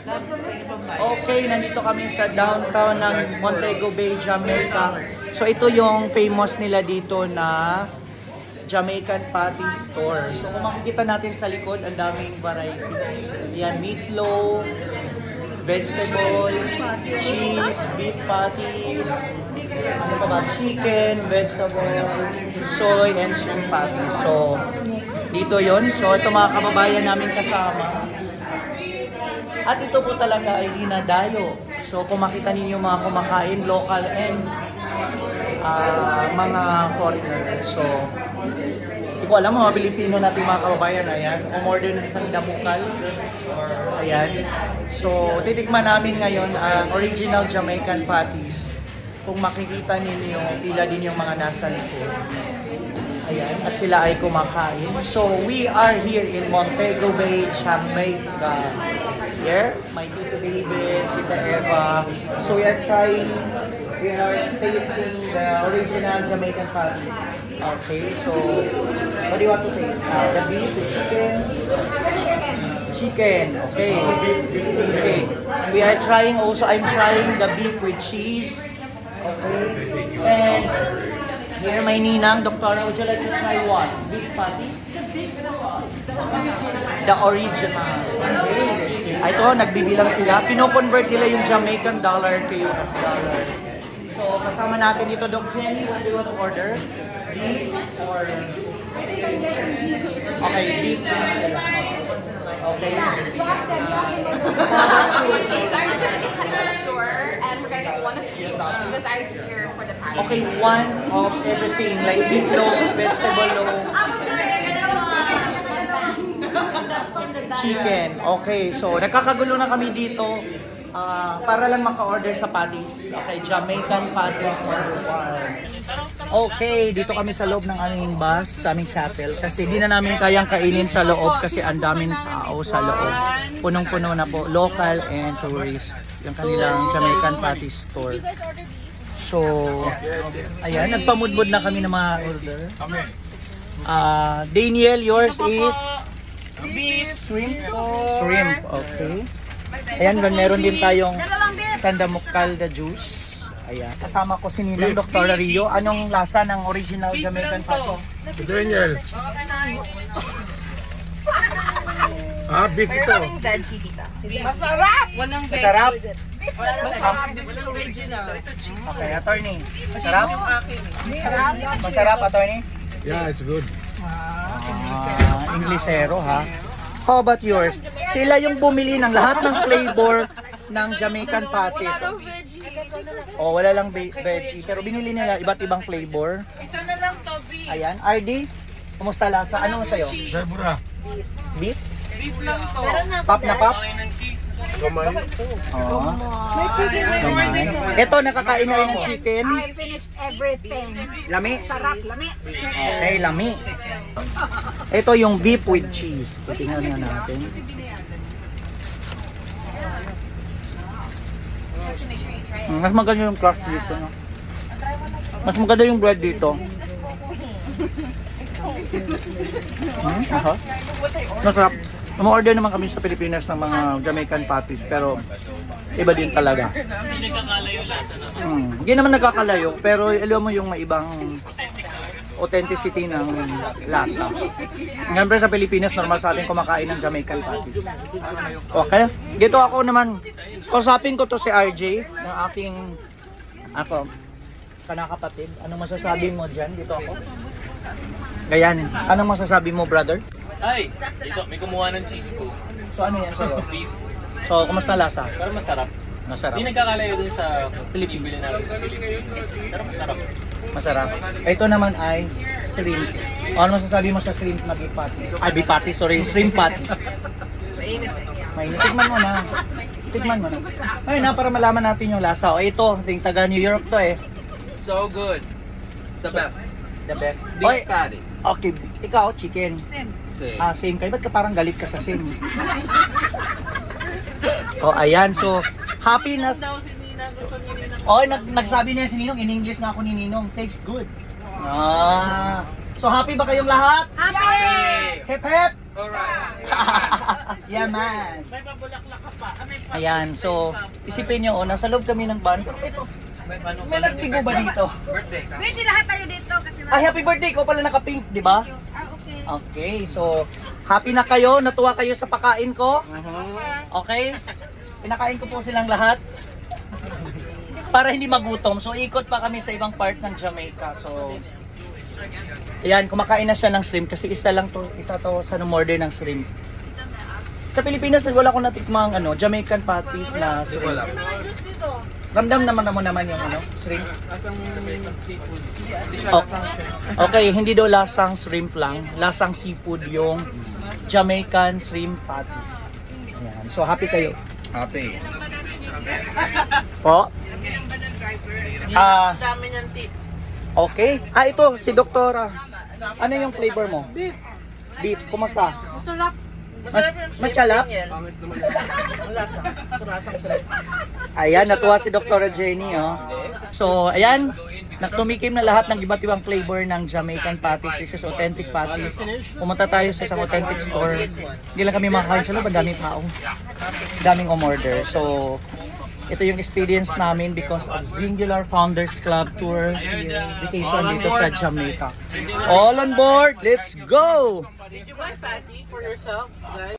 Okay, nandito kami sa downtown ng Montego Bay, Jamaica. So ito yung famous nila dito na Jamaican Patty Store. So kung makikita natin sa likod, ang daming variety. Yan, meatloaf, vegetable, cheese, beef patties, ano pa ba, chicken, vegetable, soy, and shrimp patties. So dito yon. So ito mga kababayan namin kasama. At ito po talaga ay dinadayo. So kung makita ninyo mga kumakain, local and mga foreigner. So hindi ko alam, mga Pilipino natin mga kababayan, ayan, umorder ng isang damukal. Ayan. So titikman namin ngayon ang original Jamaican patties. Kung makikita ninyo, pila din yung mga nasa likod. Ayan, at sila ay kumakain. So we are here in Montego Bay, Jamaica. Here, my Tito David, Tita Eva. So we are tasting the original Jamaican patties. Okay, so what do you want to taste? The beef, the chicken? Chicken, okay. Okay. We are trying also, I'm trying the beef with cheese. Okay. And here, my ninang, Doctora, would you like to try what? Beef patty? The original. Okay. Ito, nagbibilang sila. Pino-convert nila yung Jamaican dollar to US dollar. So, kasama natin dito, Doc Jenny. What do you want to order? Beef or... Okay, beef. Okay. So I'm trying to cut the store, and we're gonna get one of each because I'm here for the patty. Okay, one of everything. Like beef loaf, vegetable loaf. Chicken. Okay, so nagkakagulo na kami dito para lang maka-order sa patties. Okay, Jamaican patties number 1. Okay, dito kami sa loob ng aming bus, sa aming shuttle. Kasi di na namin kayang kainin sa loob kasi ang daming tao sa loob. Punong-puno na po, local and tourist. Yung kanilang Jamaican patties store. So, ayan, nagpamudmud na kami ng mga order. Daniel, yours is? Shrimp. Shrimp, okay. Ayan, meron din tayong sandamukal na juice. Ayan, kasama ko si Ninang Dr. Rio. Anong lasa ng original Jamaican patties? Daniel. Beef ito. Walang veggie dito. Masarap! Walang veggie. Masarap? Walang original. Okay, attorney. Masarap? Masarap, attorney? Yeah, it's good. Inglesero, ha? How about yours? Sila yung bumili ng lahat ng flavor ng Jamaican patties. Oh, wala lang veggie. Pero binili nila iba't ibang flavor. Isa na lang to, beef. Ayan. RD, kumusta lasa? Ano sa'yo? Debra. Beef? Beef lang to. Pop na pop? Kamay. Oh. Ito, nakakain na rin ng chicken. I finished everything. Lami? Sarap, lami. Okay, lami. Ito yung beef with cheese. Tingnan na natin. Mas maganda yung crust dito. No? Mas maganda yung bread dito. Masarap. Umorder naman kami sa Pilipinas ng mga Jamaican patties pero iba din talaga. Hindi nagkakalayo lasa naman. Hindi naman nagkakalayo pero alam mo yung maibang authenticity ng lasa. Siyempre sa Pilipinas normal sa atin kumakain ng Jamaican patties. Okay? Dito ako naman, kausapin ko to si RJ, ng aking kanakapatid. Anong masasabi mo dyan? Dito ako. Gayanin. Anong masasabi mo, brother? Ay, dito, may kumuha ng cheese po. So ano yan sa'yo? Beef. So, kumusta lasa? Pero masarap. Masarap. Hindi nagkakalayo dun sa Pilipino natin sa Pilipinas. Pero masarap. Masarap. Ito naman ay shrimp. O, ano masasabi mo sa shrimp na beef patty? Ay, beef patty, sorry. Shrimp patty. Mainit. Tikman mo na. Tikman mo na. Ayun na, para malaman natin yung lasa. O, ito, yung taga New York to eh. So good. The best. The best. Beef patty. Okay, ikaw, chicken. Same. Same kayo. Ba't ka parang galit ka sa same? Oh, ayan. So, happy na... Oh, nagsabi niya si Ninong. In English na ako ni Ninong. Tastes good. So, happy ba kayong lahat? Happy! Hep hep! Alright. Yeah, man. May pabulaklak ka pa. May Ayan, so isipin nyo, nasa loob kami ng van. May nagtibo ba dito? Birthday ka. Pwede lahat tayo dito kasi Ay, happy birthday ko pala naka-pink, di ba? okay. Okay, so happy na kayo, natuwa kayo sa pakain ko. Okay? Pinakain ko po silang lahat. Para hindi magutom. So ikot pa kami sa ibang part ng Jamaica. So ayan, kumakain na siya ng shrimp kasi isa to sa order ng shrimp. Sa Pilipinas wala akong natikmang Jamaican patties na shrimp. Wala. Ramdam naman yung shrimp. Lasang seafood. Hindi siya Oh. lasang shrimp. Okay, hindi daw lasang shrimp lang, lasang seafood yung Jamaican shrimp patties. Ayan. So happy kayo. Happy. Po? Dami niyang tip. Okay. Ito si Doktora. Ano yung flavor mo? Beef. Beef, kumusta? Masarap. Masarap yung shrimp. Machalap? Daniel. Wala sa. Sarasang sarap. Ayan, natuwa si Doktora Jenny, oh. So, ayan, nagtumikim na lahat ng iba't ibang flavor ng Jamaican patties. This is authentic patties. Pumunta tayo sa isang authentic store. Hindi lang kami makakain sa loob, ang daming tao. Daming umorder. So, ito yung experience namin because of Singular Founders Club Tour vacation dito sa Jamaica. All on board! Let's go! Did you buy fatty for yourselves, guys?